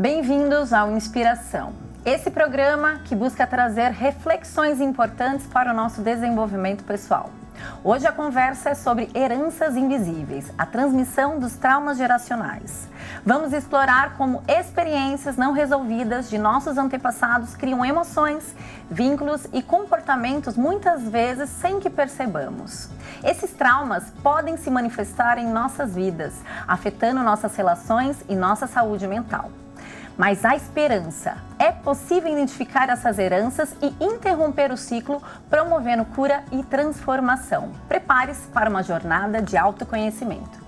Bem-vindos ao Inspiração. Esse programa que busca trazer reflexões importantes para o nosso desenvolvimento pessoal. Hoje a conversa é sobre heranças invisíveis, a transmissão dos traumas geracionais. Vamos explorar como experiências não resolvidas de nossos antepassados criam emoções, vínculos e comportamentos muitas vezes sem que percebamos. Esses traumas podem se manifestar em nossas vidas, afetando nossas relações e nossa saúde mental. Mas há esperança. É possível identificar essas heranças e interromper o ciclo, promovendo cura e transformação. Prepare-se para uma jornada de autoconhecimento.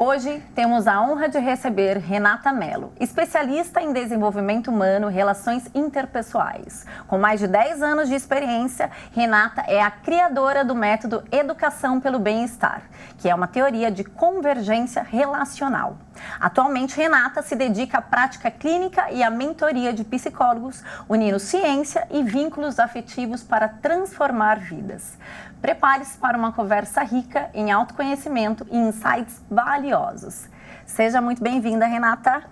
Hoje temos a honra de receber Renata Mello, especialista em desenvolvimento humano e relações interpessoais. Com mais de 10 anos de experiência, Renata é a criadora do método Educação pelo Bem-Estar, que é uma teoria de convergência relacional. Atualmente, Renata se dedica à prática clínica e à mentoria de psicólogos, unindo ciência e vínculos afetivos para transformar vidas. Prepare-se para uma conversa rica em autoconhecimento e insights valiosos. Seja muito bem-vinda, Renata.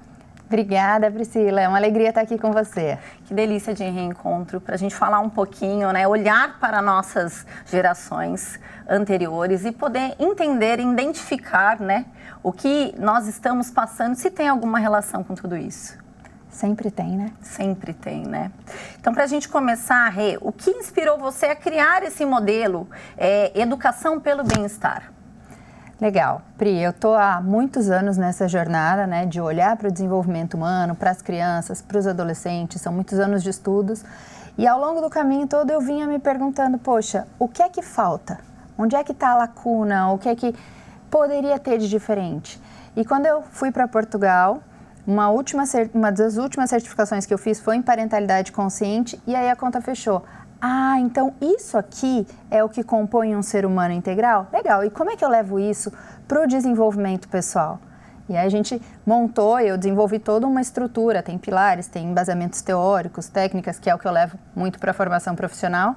Obrigada, Priscila. É uma alegria estar aqui com você. Que delícia de reencontro, para a gente falar um pouquinho, né? Olhar para nossas gerações anteriores e poder entender, identificar, né? O que nós estamos passando, se tem alguma relação com tudo isso. Sempre tem, né? Sempre tem, né? Então, para a gente começar, Rê, o que inspirou você a criar esse modelo Educação pelo Bem-Estar? Legal. Pri, eu estou há muitos anos nessa jornada, né, de olhar para o desenvolvimento humano, para as crianças, para os adolescentes, são muitos anos de estudos. E ao longo do caminho todo eu vinha me perguntando, poxa, o que é que falta? Onde é que está a lacuna? O que é que poderia ter de diferente? E quando eu fui para Portugal, uma das últimas certificações que eu fiz foi em parentalidade consciente e aí a conta fechou. Ah, então isso aqui é o que compõe um ser humano integral? Legal, e como é que eu levo isso para o desenvolvimento pessoal? E aí a gente montou, eu desenvolvi toda uma estrutura, tem pilares, tem embasamentos teóricos, técnicas, que é o que eu levo muito para a formação profissional.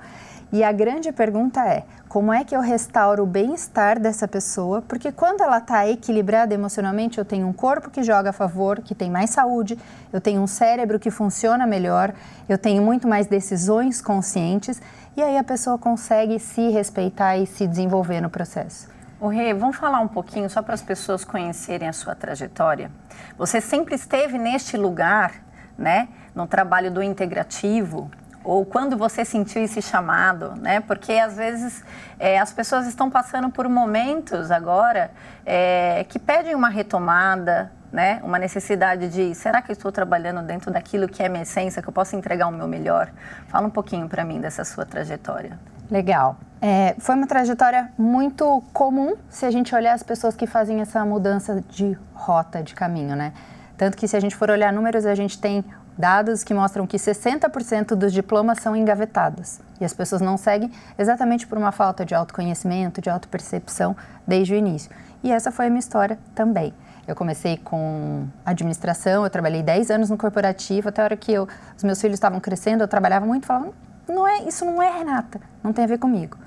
E a grande pergunta é, como é que eu restauro o bem-estar dessa pessoa? Porque quando ela está equilibrada emocionalmente, eu tenho um corpo que joga a favor, que tem mais saúde, eu tenho um cérebro que funciona melhor, eu tenho muito mais decisões conscientes e aí a pessoa consegue se respeitar e se desenvolver no processo. Rê, vamos falar um pouquinho só para as pessoas conhecerem a sua trajetória. Você sempre esteve neste lugar, né, no trabalho do integrativo, ou quando você sentiu esse chamado, né? Porque às vezes as pessoas estão passando por momentos agora que pedem uma retomada, né? Uma necessidade de, será que eu estou trabalhando dentro daquilo que é minha essência, que eu posso entregar o meu melhor? Fala um pouquinho para mim dessa sua trajetória. Legal. Foi uma trajetória muito comum se a gente olhar as pessoas que fazem essa mudança de rota, de caminho, né? Tanto que se a gente for olhar números, a gente tem dados que mostram que 60% dos diplomas são engavetados. E as pessoas não seguem exatamente por uma falta de autoconhecimento, de autopercepção desde o início. E essa foi a minha história também. Eu comecei com administração, eu trabalhei 10 anos no corporativo, até a hora que os meus filhos estavam crescendo, eu trabalhava muito e falava, isso não é Renata, não tem a ver comigo.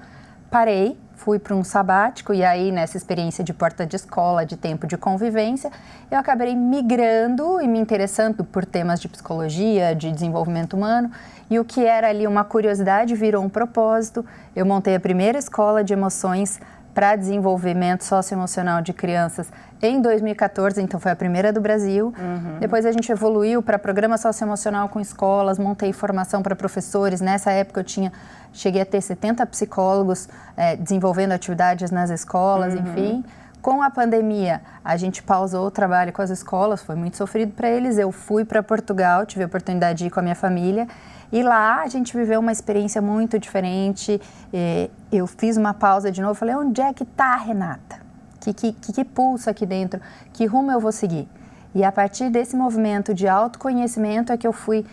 Parei, fui para um sabático e aí nessa experiência de porta de escola, de tempo de convivência, eu acabei migrando e me interessando por temas de psicologia, de desenvolvimento humano e o que era ali uma curiosidade virou um propósito. Eu montei a primeira escola de emoções para desenvolvimento socioemocional de crianças em 2014, então foi a primeira do Brasil. Depois a gente evoluiu para programa socioemocional com escolas, montei formação para professores. Nessa época cheguei a ter 70 psicólogos desenvolvendo atividades nas escolas, enfim. Com a pandemia, a gente pausou o trabalho com as escolas, foi muito sofrido para eles. Eu fui para Portugal, tive a oportunidade de ir com a minha família. E lá a gente viveu uma experiência muito diferente. Eu fiz uma pausa de novo, falei, onde é que está a Renata? Que pulsa aqui dentro? Que rumo eu vou seguir? E a partir desse movimento de autoconhecimento é que eu fui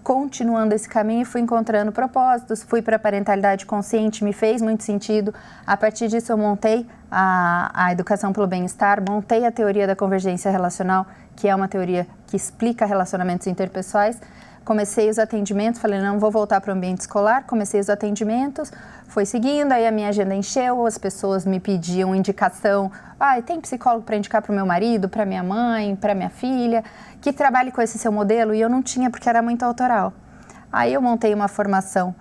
continuando esse caminho e fui encontrando propósitos, fui para a parentalidade consciente, me fez muito sentido. A partir disso eu montei a educação pelo bem-estar, montei a teoria da convergência relacional, que é uma teoria que explica relacionamentos interpessoais. Comecei os atendimentos, falei, não vou voltar para o ambiente escolar, comecei os atendimentos, foi seguindo, aí a minha agenda encheu, as pessoas me pediam indicação, tem psicólogo para indicar para o meu marido, para minha mãe, para minha filha, que trabalhe com esse seu modelo, e eu não tinha porque era muito autoral. Aí eu montei uma formação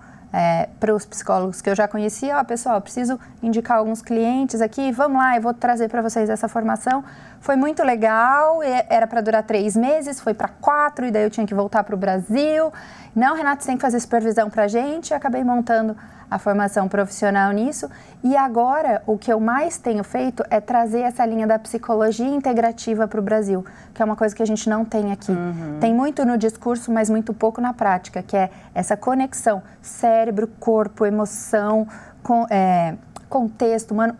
para os psicólogos que eu já conhecia, pessoal, preciso indicar alguns clientes aqui, vamos lá, eu vou trazer para vocês essa formação. Foi muito legal, era para durar 3 meses, foi para 4, e daí eu tinha que voltar para o Brasil. Não, Renato, você tem que fazer supervisão para a gente, e acabei montando a formação profissional nisso. E agora, o que eu mais tenho feito é trazer essa linha da psicologia integrativa para o Brasil, que é uma coisa que a gente não tem aqui. Tem muito no discurso, mas muito pouco na prática, que é essa conexão cérebro, corpo, emoção, contexto humano.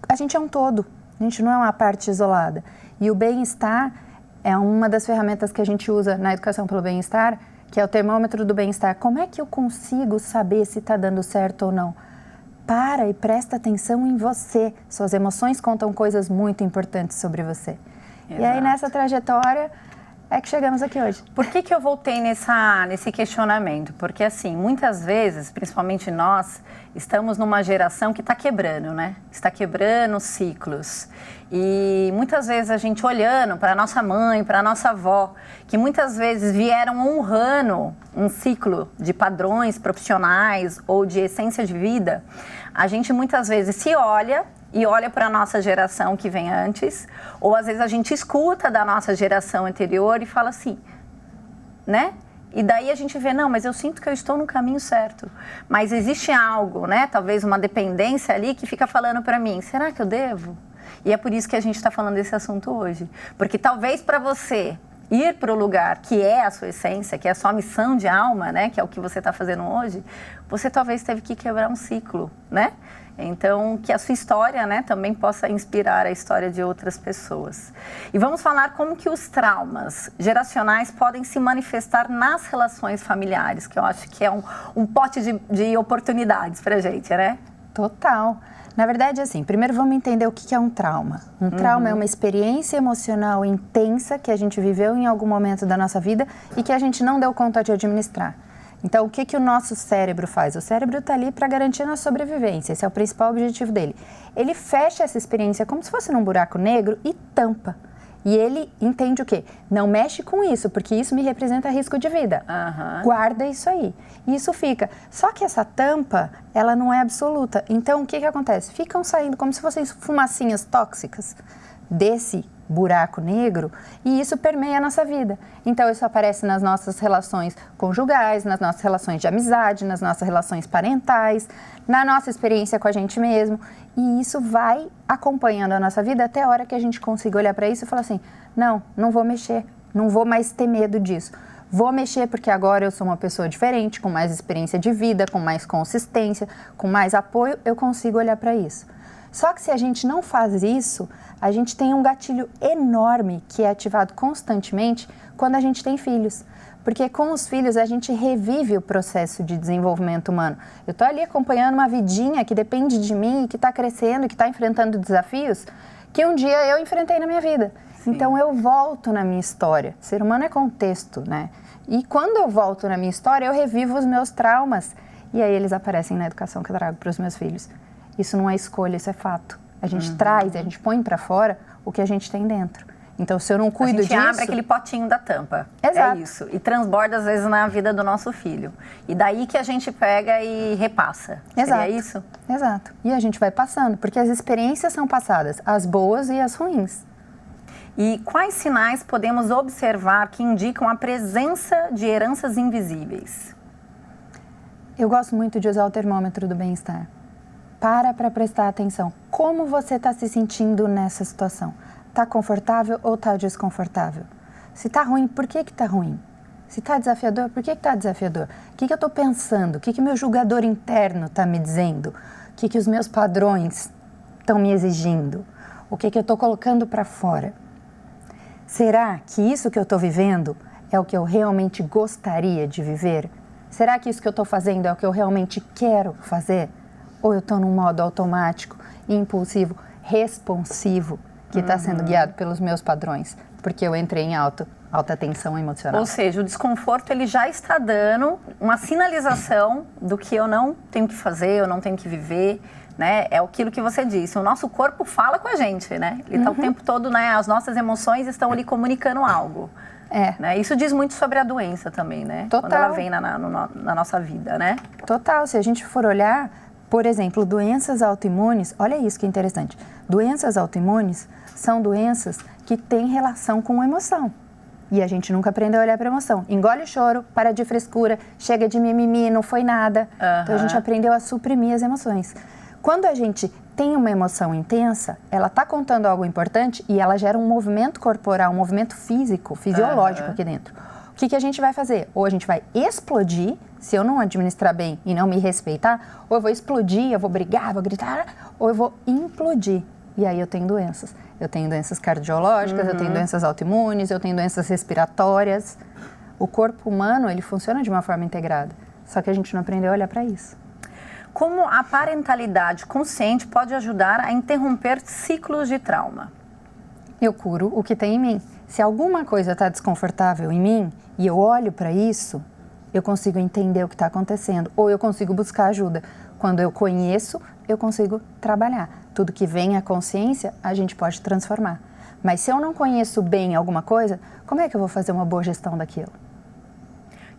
A gente é um todo, a gente não é uma parte isolada. E o bem-estar é uma das ferramentas que a gente usa na educação pelo bem-estar, que é o termômetro do bem-estar. Como é que eu consigo saber se está dando certo ou não? Para e presta atenção em você. Suas emoções contam coisas muito importantes sobre você. Exato. E aí, nessa trajetória, é que chegamos aqui hoje. Por que eu voltei nesse questionamento? Porque, assim, muitas vezes, principalmente nós, estamos numa geração que está quebrando, né? Está quebrando ciclos. E muitas vezes a gente olhando para a nossa mãe, para a nossa avó, que muitas vezes vieram honrando um ciclo de padrões profissionais ou de essência de vida, a gente muitas vezes se olha e olha para a nossa geração que vem antes, ou às vezes a gente escuta da nossa geração anterior e fala assim, né? E daí a gente vê, não, mas eu sinto que eu estou no caminho certo. Mas existe algo, né? Talvez uma dependência ali que fica falando para mim, será que eu devo? E é por isso que a gente está falando desse assunto hoje. Porque talvez para você ir para o lugar que é a sua essência, que é a sua missão de alma, né? Que é o que você está fazendo hoje, você talvez teve que quebrar um ciclo, né? Então, que a sua história, né, também possa inspirar a história de outras pessoas. E vamos falar como que os traumas geracionais podem se manifestar nas relações familiares, que eu acho que é um pote de oportunidades para a gente, né? Total. Na verdade, assim, primeiro vamos entender o que é um trauma. Um trauma é uma experiência emocional intensa que a gente viveu em algum momento da nossa vida e que a gente não deu conta de administrar. Então, o que o nosso cérebro faz? O cérebro está ali para garantir a nossa sobrevivência, esse é o principal objetivo dele. Ele fecha essa experiência como se fosse num buraco negro e tampa. E ele entende o quê? Não mexe com isso, porque isso me representa risco de vida. Guarda isso aí. E isso fica. Só que essa tampa, ela não é absoluta. Então, o que acontece? Ficam saindo como se fossem fumacinhas tóxicas desse buraco negro, e isso permeia a nossa vida. Então, isso aparece nas nossas relações conjugais, nas nossas relações de amizade, nas nossas relações parentais, na nossa experiência com a gente mesmo, e isso vai acompanhando a nossa vida até a hora que a gente consiga olhar para isso e falar assim, não vou mexer, não vou mais ter medo disso. Vou mexer porque agora eu sou uma pessoa diferente, com mais experiência de vida, com mais consistência, com mais apoio, eu consigo olhar para isso. Só que se a gente não faz isso, a gente tem um gatilho enorme que é ativado constantemente quando a gente tem filhos. Porque com os filhos a gente revive o processo de desenvolvimento humano. Eu estou ali acompanhando uma vidinha que depende de mim, que está crescendo, que está enfrentando desafios que um dia eu enfrentei na minha vida. Sim. Então eu volto na minha história. Ser humano é contexto, né? E quando eu volto na minha história, eu revivo os meus traumas. E aí eles aparecem na educação que eu trago para os meus filhos. Isso não é escolha, isso é fato. A gente traz, a gente põe para fora o que a gente tem dentro. Então, se eu não cuido disso... A gente abre aquele potinho da tampa. Exato. É isso. E transborda, às vezes, na vida do nosso filho. E daí que a gente pega e repassa. Exato. Seria isso? Exato. E a gente vai passando, porque as experiências são passadas, as boas e as ruins. E quais sinais podemos observar que indicam a presença de heranças invisíveis? Eu gosto muito de usar o termômetro do bem-estar. Para prestar atenção. Como você está se sentindo nessa situação? Está confortável ou está desconfortável? Se está ruim, por que está ruim? Se está desafiador, por que está desafiador? O que eu estou pensando? O que meu julgador interno está me dizendo? O que os meus padrões estão me exigindo? O que eu estou colocando para fora? Será que isso que eu estou vivendo é o que eu realmente gostaria de viver? Será que isso que eu estou fazendo é o que eu realmente quero fazer? Ou eu estou num modo automático e impulsivo, responsivo que está sendo guiado pelos meus padrões, porque eu entrei em alta tensão emocional. Ou seja, o desconforto ele já está dando uma sinalização do que eu não tenho que fazer, eu não tenho que viver, né? É aquilo que você disse, o nosso corpo fala com a gente, né? Ele está o tempo todo, né? As nossas emoções estão ali comunicando algo. Né? Isso diz muito sobre a doença também, né? Total. Quando ela vem na nossa vida, né? Total. Se a gente for olhar, por exemplo, doenças autoimunes, olha isso que interessante. Doenças autoimunes são doenças que têm relação com emoção. E a gente nunca aprendeu a olhar para a emoção. Engole o choro, para de frescura, chega de mimimi, não foi nada. Então a gente aprendeu a suprimir as emoções. Quando a gente tem uma emoção intensa, ela está contando algo importante e ela gera um movimento corporal, um movimento físico, fisiológico aqui dentro. O que a gente vai fazer? Ou a gente vai explodir, se eu não administrar bem e não me respeitar, ou eu vou explodir, eu vou brigar, vou gritar, ou eu vou implodir. E aí eu tenho doenças. Eu tenho doenças cardiológicas, eu tenho doenças autoimunes, eu tenho doenças respiratórias. O corpo humano, ele funciona de uma forma integrada. Só que a gente não aprendeu a olhar para isso. Como a parentalidade consciente pode ajudar a interromper ciclos de trauma? Eu curo o que tem em mim. Se alguma coisa está desconfortável em mim e eu olho para isso, eu consigo entender o que está acontecendo. Ou eu consigo buscar ajuda. Quando eu conheço, eu consigo trabalhar. Tudo que vem à consciência, a gente pode transformar. Mas se eu não conheço bem alguma coisa, como é que eu vou fazer uma boa gestão daquilo?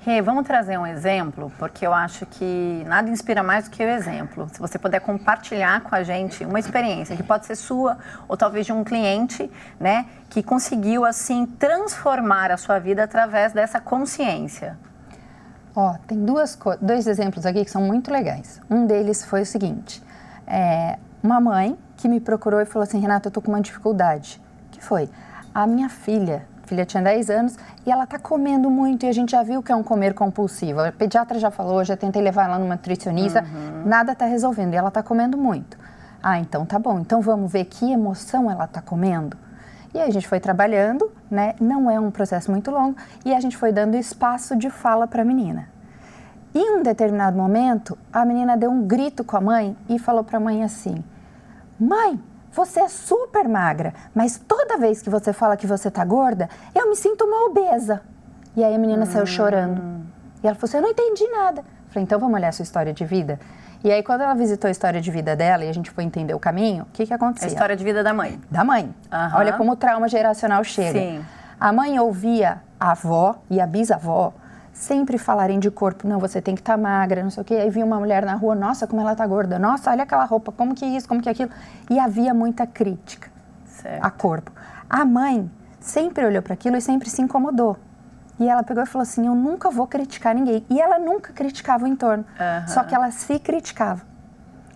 Rê, vamos trazer um exemplo, porque eu acho que nada inspira mais do que o exemplo. Se você puder compartilhar com a gente uma experiência que pode ser sua ou talvez de um cliente, né, que conseguiu, assim, transformar a sua vida através dessa consciência. Tem dois exemplos aqui que são muito legais. Um deles foi o seguinte, uma mãe que me procurou e falou assim, Renata, eu tô com uma dificuldade. Que foi? A minha filha tinha 10 anos e ela tá comendo muito e a gente já viu que é um comer compulsivo. A pediatra já falou, já tentei levar ela numa nutricionista, nada tá resolvendo e ela tá comendo muito. Então tá bom, então vamos ver que emoção ela tá comendo. E aí a gente foi trabalhando, né? Não é um processo muito longo e a gente foi dando espaço de fala para a menina. E em um determinado momento, a menina deu um grito com a mãe e falou para a mãe assim, mãe, você é super magra, mas toda vez que você fala que você tá gorda, eu me sinto uma obesa. E aí a menina saiu chorando. E ela falou assim, eu não entendi nada. Eu falei, então vamos olhar a sua história de vida? E aí quando ela visitou a história de vida dela e a gente foi entender o caminho, o que acontecia? A história de vida da mãe. Da mãe. Olha como o trauma geracional chega. Sim. A mãe ouvia a avó e a bisavó sempre falarem de corpo, não, você tem que estar magra, não sei o quê. Aí vinha uma mulher na rua, nossa, como ela tá gorda, nossa, olha aquela roupa, como que isso, como que aquilo. E havia muita crítica a corpo. A mãe sempre olhou para aquilo e sempre se incomodou. E ela pegou e falou assim, eu nunca vou criticar ninguém. E ela nunca criticava o entorno, só que ela se criticava.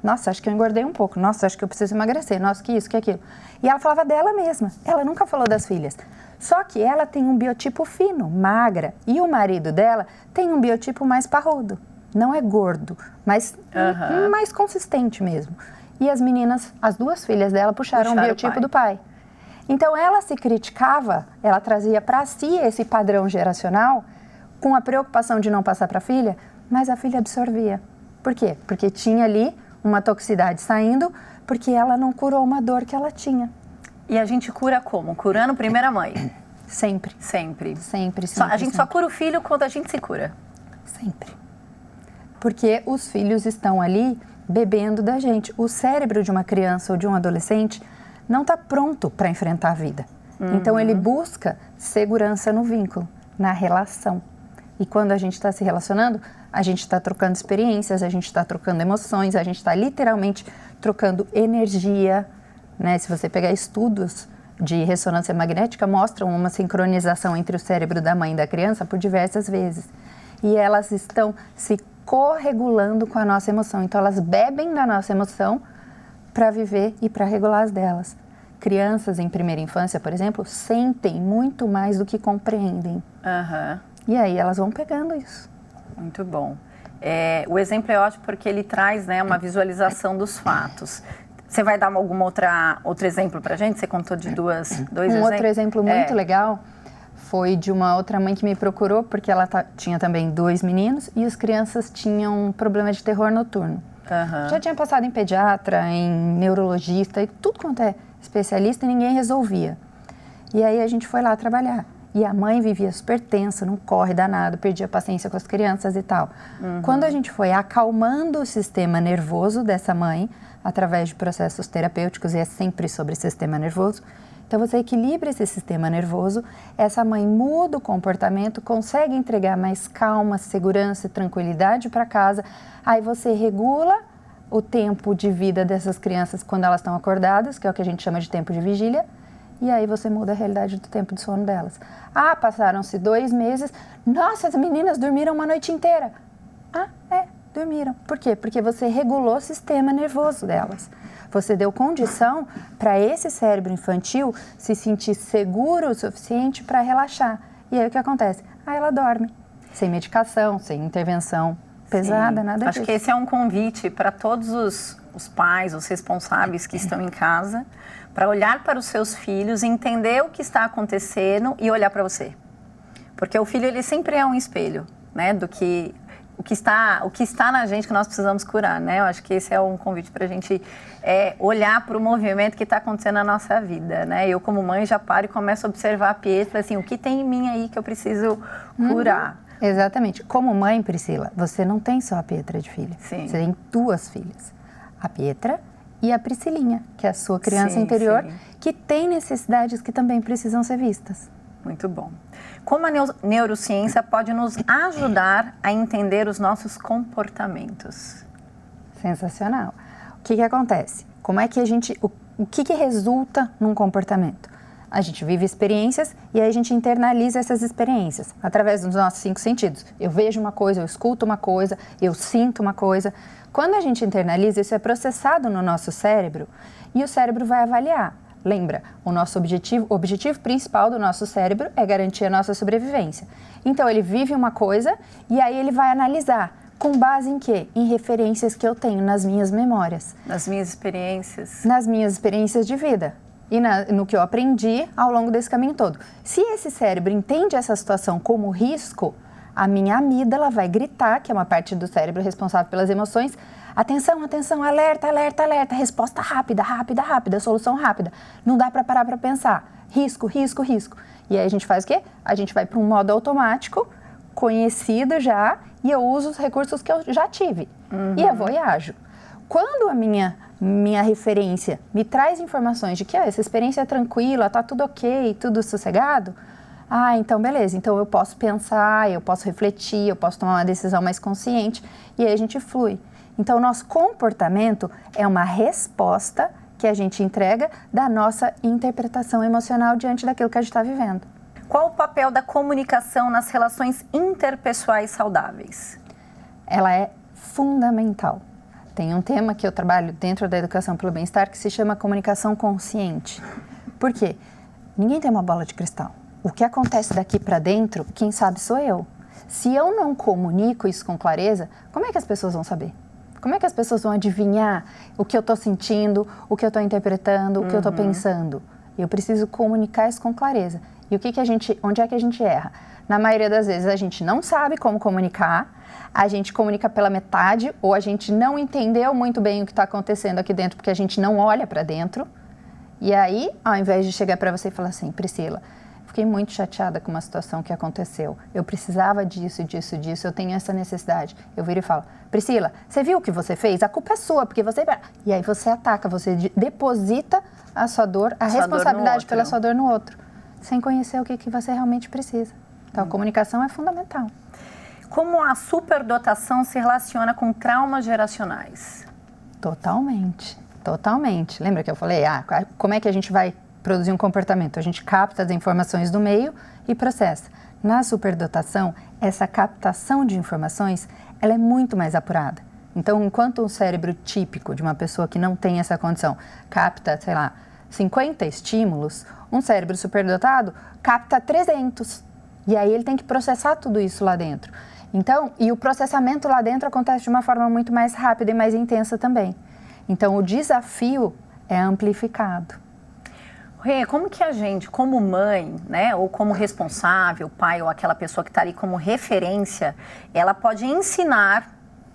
Nossa, acho que eu engordei um pouco, nossa, acho que eu preciso emagrecer, nossa, que isso, que aquilo. E ela falava dela mesma, ela nunca falou das filhas. Só que ela tem um biotipo fino, magra, e o marido dela tem um biotipo mais parrudo. Não é gordo, mas mais consistente mesmo. E as meninas, as duas filhas dela, puxaram o biotipo do pai. Então ela se criticava, ela trazia para si esse padrão geracional, com a preocupação de não passar para a filha, mas a filha absorvia. Por quê? Porque tinha ali uma toxicidade saindo, porque ela não curou uma dor que ela tinha. E a gente cura como? Curando primeiro a mãe? Sempre. Sempre. Sempre, A gente só cura o filho quando a gente se cura? Sempre. Porque os filhos estão ali bebendo da gente. O cérebro de uma criança ou de um adolescente não está pronto para enfrentar a vida. Então ele busca segurança no vínculo, na relação. E quando a gente está se relacionando, a gente está trocando experiências, a gente está trocando emoções, a gente está literalmente trocando energia, né? Se você pegar estudos de ressonância magnética, mostram uma sincronização entre o cérebro da mãe e da criança por diversas vezes. E elas estão se corregulando com a nossa emoção. Então, elas bebem da nossa emoção para viver e para regular as delas. Crianças em primeira infância, por exemplo, sentem muito mais do que compreendem. E aí elas vão pegando isso. Muito bom. O exemplo é ótimo porque ele traz, né, uma visualização dos fatos. Você vai dar algum outro exemplo pra gente? Você contou de dois exemplos? Um outro exemplo muito legal foi de uma outra mãe que me procurou porque ela tinha também 2 meninos e as crianças tinham um problema de terror noturno. Já tinha passado em pediatra, em neurologista, e tudo quanto é especialista e ninguém resolvia. E aí a gente foi lá trabalhar. E a mãe vivia super tensa, não corre danado, perdia paciência com as crianças e tal. Quando a gente foi acalmando o sistema nervoso dessa mãe, através de processos terapêuticos, e é sempre sobre sistema nervoso, então você equilibra esse sistema nervoso, essa mãe muda o comportamento, consegue entregar mais calma, segurança e tranquilidade para casa, aí você regula o tempo de vida dessas crianças quando elas estão acordadas, que é o que a gente chama de tempo de vigília, e aí você muda a realidade do tempo de sono delas. Ah, passaram-se 2 meses, nossa, as meninas dormiram uma noite inteira. Ah, dormiram. Por quê? Porque você regulou o sistema nervoso delas. Você deu condição para esse cérebro infantil se sentir seguro o suficiente para relaxar. E aí o que acontece? Ela dorme, sem medicação, sem intervenção pesada, nada disso. Acho que esse é um convite para todos os pais, os responsáveis que estão em casa, para olhar para os seus filhos, entender o que está acontecendo e olhar para você. Porque o filho, ele sempre é um espelho, né, do que o que está na gente que nós precisamos curar, né? Eu acho que esse é um convite para a gente olhar para o movimento que está acontecendo na nossa vida, né? Eu, como mãe, já paro e começo a observar a Pietra, assim, o que tem em mim aí que eu preciso curar. Exatamente. Como mãe, Priscila, você não tem só a Pietra de filha. Sim. Você tem 2 filhas. A Pietra e a Priscilinha, que é a sua criança interior, que tem necessidades que também precisam ser vistas. Muito bom. Como a neurociência pode nos ajudar a entender os nossos comportamentos? Sensacional. O que acontece? Como é que a gente... O que resulta num comportamento? A gente vive experiências e aí a gente internaliza essas experiências através dos nossos 5 sentidos. Eu vejo uma coisa, eu escuto uma coisa, eu sinto uma coisa. Quando a gente internaliza, isso é processado no nosso cérebro e o cérebro vai avaliar. Lembra, o nosso objetivo principal do nosso cérebro é garantir a nossa sobrevivência. Então, ele vive uma coisa e aí ele vai analisar. Com base em quê? Em referências que eu tenho nas minhas memórias. Nas minhas experiências. Nas minhas experiências de vida. E no que eu aprendi ao longo desse caminho todo. Se esse cérebro entende essa situação como risco, a minha amígdala vai gritar, que é uma parte do cérebro responsável pelas emoções, atenção, atenção, alerta, alerta, alerta, resposta rápida, rápida, rápida, solução rápida. Não dá para parar para pensar. Risco, risco, risco. E aí a gente faz o quê? A gente vai para um modo automático, conhecido já, e eu uso os recursos que eu já tive. E eu vou e ajo. Quando a minha referência me traz informações de que essa experiência é tranquila, tá tudo ok, tudo sossegado, então beleza, então eu posso pensar, eu posso refletir, eu posso tomar uma decisão mais consciente e aí a gente flui. Então o nosso comportamento é uma resposta que a gente entrega da nossa interpretação emocional diante daquilo que a gente está vivendo. Qual o papel da comunicação nas relações interpessoais saudáveis? Ela é fundamental. Tem um tema que eu trabalho dentro da educação pelo bem-estar que se chama comunicação consciente. Por quê? Ninguém tem uma bola de cristal. O que acontece daqui para dentro, quem sabe sou eu. Se eu não comunico isso com clareza, como é que as pessoas vão saber? Como é que as pessoas vão adivinhar o que eu estou sentindo, o que eu estou interpretando, o que eu estou pensando? Eu preciso comunicar isso com clareza. E onde é que a gente erra? Na maioria das vezes a gente não sabe como comunicar, a gente comunica pela metade ou a gente não entendeu muito bem o que está acontecendo aqui dentro porque a gente não olha para dentro. E aí, ao invés de chegar para você e falar assim, Priscila, fiquei muito chateada com uma situação que aconteceu. Eu precisava disso, disso, disso, eu tenho essa necessidade. Eu viro e falo, Priscila, você viu o que você fez? A culpa é sua, porque você... E aí você ataca, você deposita a sua dor, a responsabilidade pela sua dor no outro, sem conhecer o que você realmente precisa. Então, a comunicação é fundamental. Como a superdotação se relaciona com traumas geracionais? Totalmente, totalmente. Lembra que eu falei, como é que a gente vai produzir um comportamento? A gente capta as informações do meio e processa. Na superdotação, essa captação de informações, ela é muito mais apurada. Então, enquanto um cérebro típico de uma pessoa que não tem essa condição capta, 50 estímulos, um cérebro superdotado capta 300. E aí ele tem que processar tudo isso lá dentro. Então, e o processamento lá dentro acontece de uma forma muito mais rápida e mais intensa também. Então, o desafio é amplificado. Rê, como que a gente, como mãe, né, ou como responsável, pai ou aquela pessoa que está ali como referência, ela pode ensinar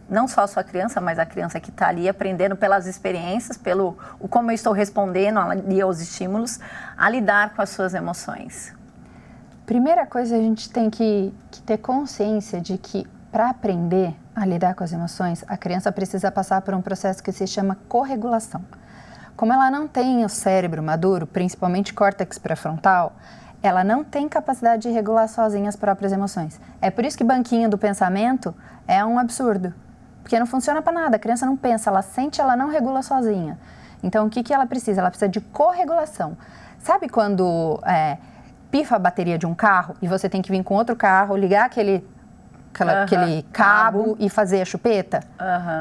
não só a sua criança, mas a criança que está ali aprendendo pelas experiências, pelo como eu estou respondendo ali aos estímulos, a lidar com as suas emoções? Primeira coisa, a gente tem que ter consciência de que para aprender a lidar com as emoções, a criança precisa passar por um processo que se chama corregulação. Como ela não tem o cérebro maduro, principalmente córtex pré-frontal, ela não tem capacidade de regular sozinha as próprias emoções. É por isso que banquinho do pensamento é um absurdo, porque não funciona para nada. A criança não pensa, ela sente, ela não regula sozinha. Então, o que ela precisa? Ela precisa de corregulação. Sabe quando pifa a bateria de um carro e você tem que vir com outro carro, ligar aquele cabo e fazer a chupeta?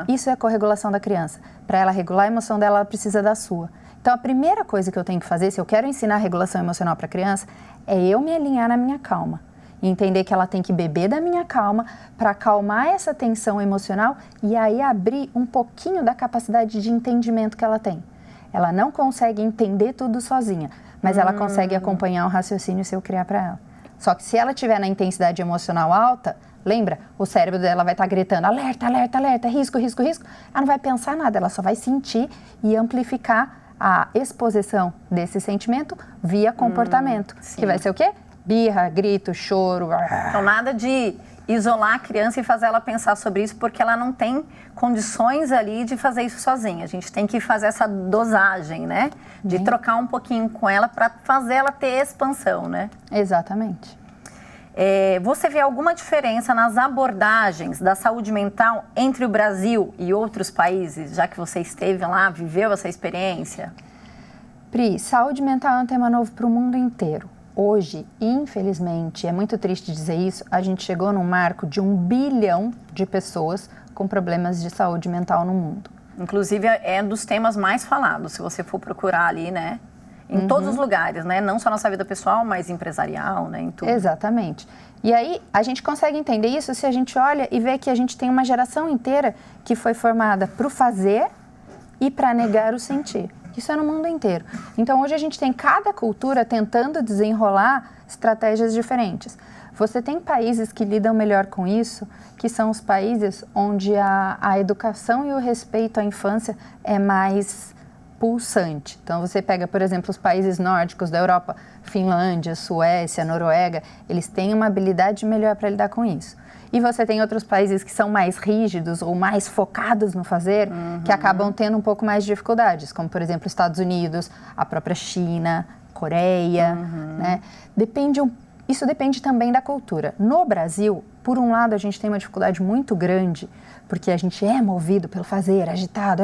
Isso é a corregulação da criança. Para ela regular a emoção dela, ela precisa da sua. Então, a primeira coisa que eu tenho que fazer, se eu quero ensinar a regulação emocional para a criança, é eu me alinhar na minha calma. E entender que ela tem que beber da minha calma para acalmar essa tensão emocional e aí abrir um pouquinho da capacidade de entendimento que ela tem. Ela não consegue entender tudo sozinha, mas ela consegue acompanhar um raciocínio se eu criar para ela. Só que se ela estiver na intensidade emocional alta, lembra? O cérebro dela vai estar gritando alerta, alerta, alerta, risco, risco, risco. Ela não vai pensar nada, ela só vai sentir e amplificar a exposição desse sentimento via comportamento. Que vai ser o quê? Birra, grito, choro. Então, nada de isolar a criança e fazer ela pensar sobre isso, porque ela não tem condições ali de fazer isso sozinha. A gente tem que fazer essa dosagem, né? De trocar um pouquinho com ela para fazer ela ter expansão, né? Exatamente. Você vê alguma diferença nas abordagens da saúde mental entre o Brasil e outros países, já que você esteve lá, viveu essa experiência? Pri, saúde mental é um tema novo para o mundo inteiro. Hoje, infelizmente, é muito triste dizer isso, a gente chegou num marco de 1 bilhão de pessoas com problemas de saúde mental no mundo. Inclusive, é um dos temas mais falados, se você for procurar ali, né? Em todos os lugares, né? Não só na nossa vida pessoal, mas empresarial, né? Em tudo. Exatamente. E aí, a gente consegue entender isso se a gente olha e vê que a gente tem uma geração inteira que foi formada para o fazer e para negar o sentir. Isso é no mundo inteiro. Então, hoje a gente tem cada cultura tentando desenrolar estratégias diferentes. Você tem países que lidam melhor com isso, que são os países onde a educação e o respeito à infância é mais pulsante. Então, você pega, por exemplo, os países nórdicos da Europa, Finlândia, Suécia, Noruega, eles têm uma habilidade melhor para lidar com isso. E você tem outros países que são mais rígidos ou mais focados no fazer, que acabam tendo um pouco mais de dificuldades, como, por exemplo, Estados Unidos, a própria China, Coreia, né? Isso depende também da cultura. No Brasil, por um lado, a gente tem uma dificuldade muito grande, porque a gente é movido pelo fazer, agitado,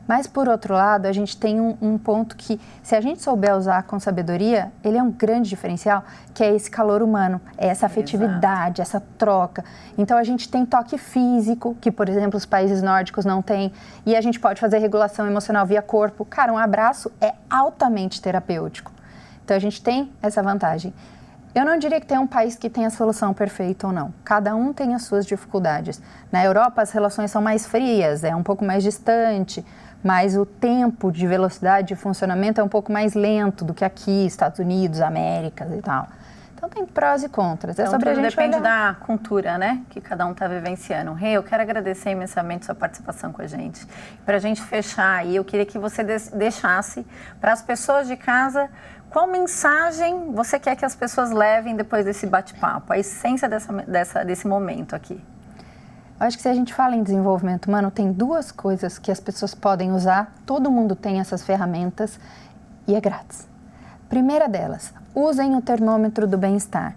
mas por outro lado, a gente tem um ponto que, se a gente souber usar com sabedoria, ele é um grande diferencial, que é esse calor humano, é essa afetividade, essa troca. Então, a gente tem toque físico, que, por exemplo, os países nórdicos não têm, e a gente pode fazer regulação emocional via corpo. Cara, um abraço é altamente terapêutico. Então, a gente tem essa vantagem. Eu não diria que tem um país que tenha a solução perfeita ou não. Cada um tem as suas dificuldades. Na Europa, as relações são mais frias, é um pouco mais distante, mas o tempo de velocidade de funcionamento é um pouco mais lento do que aqui, Estados Unidos, Américas e tal. Então, tem prós e contras. Então, tudo depende da cultura, né? Que cada um está vivenciando. Rê, eu quero agradecer imensamente sua participação com a gente. Para a gente fechar aí, eu queria que você deixasse para as pessoas de casa qual mensagem você quer que as pessoas levem depois desse bate-papo, a essência desse momento aqui. Eu acho que se a gente fala em desenvolvimento humano, tem duas coisas que as pessoas podem usar, todo mundo tem essas ferramentas e é grátis. Primeira delas, usem o termômetro do bem-estar.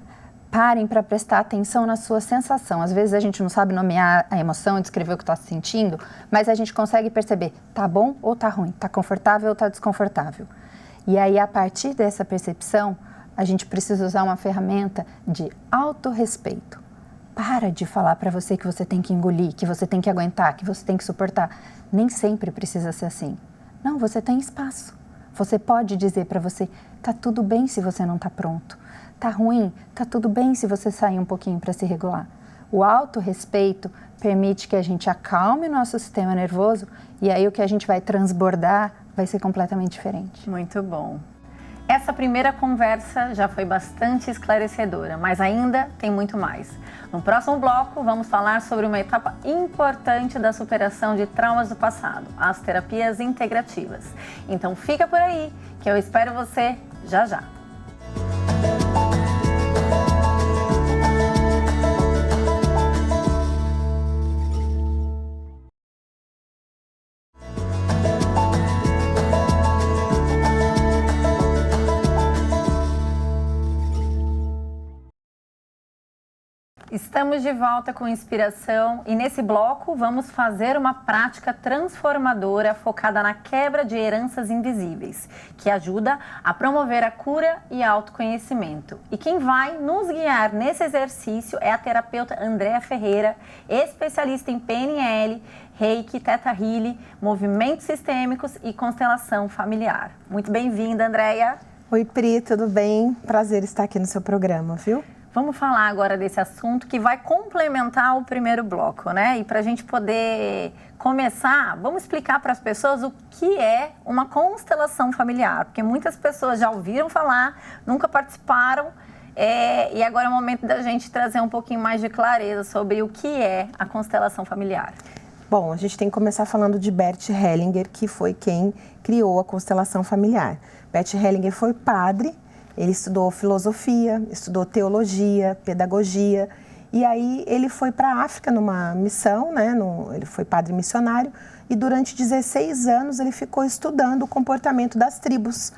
Parem para prestar atenção na sua sensação. Às vezes a gente não sabe nomear a emoção, descrever o que está sentindo, mas a gente consegue perceber, tá bom ou tá ruim, tá confortável ou tá desconfortável. E aí, a partir dessa percepção, a gente precisa usar uma ferramenta de autorrespeito. Para de falar para você que você tem que engolir, que você tem que aguentar, que você tem que suportar. Nem sempre precisa ser assim. Não, você tem espaço. Você pode dizer para você, tá tudo bem se você não tá pronto. Tá ruim, tá tudo bem se você sair um pouquinho para se regular. O autorrespeito permite que a gente acalme o nosso sistema nervoso e aí o que a gente vai transbordar vai ser completamente diferente. Muito bom. Essa primeira conversa já foi bastante esclarecedora, mas ainda tem muito mais. No próximo bloco, vamos falar sobre uma etapa importante da superação de traumas do passado, as terapias integrativas. Então fica por aí, que eu espero você já já. Estamos de volta com inspiração e nesse bloco vamos fazer uma prática transformadora focada na quebra de heranças invisíveis, que ajuda a promover a cura e autoconhecimento. E quem vai nos guiar nesse exercício é a terapeuta Andréa Ferreira, especialista em PNL, Reiki, Theta Healing, movimentos sistêmicos e constelação familiar. Muito bem-vinda, Andréa. Oi, Pri, tudo bem? Prazer estar aqui no seu programa, viu? Vamos falar agora desse assunto que vai complementar o primeiro bloco, né? E para a gente poder começar, vamos explicar para as pessoas o que é uma constelação familiar, porque muitas pessoas já ouviram falar, nunca participaram, e agora é o momento da gente trazer um pouquinho mais de clareza sobre o que é a constelação familiar. Bom, a gente tem que começar falando de Bert Hellinger, que foi quem criou a constelação familiar. Bert Hellinger foi padre. Ele estudou filosofia, estudou teologia, pedagogia, e aí ele foi para a África numa missão, né? Ele foi padre missionário, e durante 16 anos ele ficou estudando o comportamento das tribos.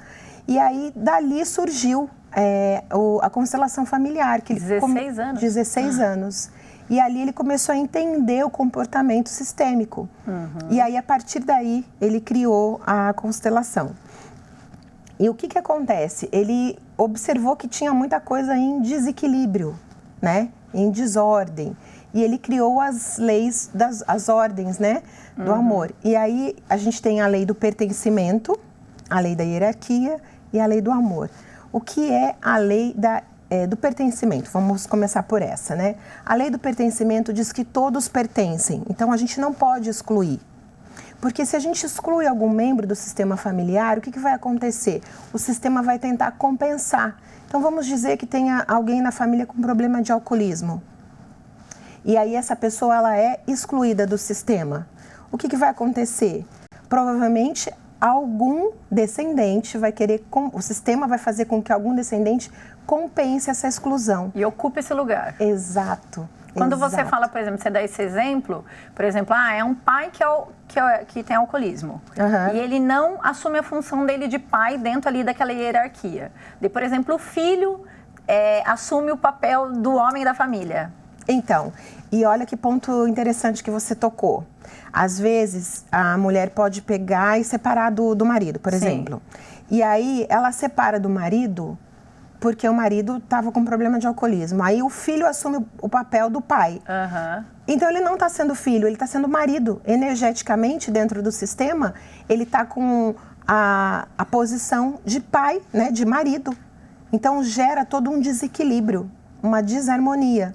E aí dali surgiu a constelação familiar. Que 16 anos? 16 anos. E ali ele começou a entender o comportamento sistêmico. E aí, a partir daí, ele criou a constelação. E o que acontece? Ele observou que tinha muita coisa em desequilíbrio, né? Em desordem. E ele criou as leis, as ordens, né? Do amor. E aí a gente tem a lei do pertencimento, a lei da hierarquia e a lei do amor. O que é a lei do pertencimento? Vamos começar por essa, né? A lei do pertencimento diz que todos pertencem, então a gente não pode excluir. Porque se a gente exclui algum membro do sistema familiar, o que vai acontecer? O sistema vai tentar compensar. Então, vamos dizer que tenha alguém na família com problema de alcoolismo. E aí, essa pessoa ela é excluída do sistema. O que vai acontecer? Provavelmente, algum descendente vai querer... O sistema vai fazer com que algum descendente compense essa exclusão. E ocupe esse lugar. Exato. Quando você fala, por exemplo, você dá esse exemplo, por exemplo, é um pai que tem alcoolismo. E ele não assume a função dele de pai dentro ali daquela hierarquia. Por exemplo, o filho assume o papel do homem da família. Então, e olha que ponto interessante que você tocou. Às vezes, a mulher pode pegar e separar do marido, por exemplo. E aí, ela separa do marido... porque o marido estava com problema de alcoolismo. Aí o filho assume o papel do pai. Então ele não está sendo filho, ele está sendo marido. Energeticamente, dentro do sistema, ele está com a posição de pai, né, de marido. Então gera todo um desequilíbrio, uma desarmonia.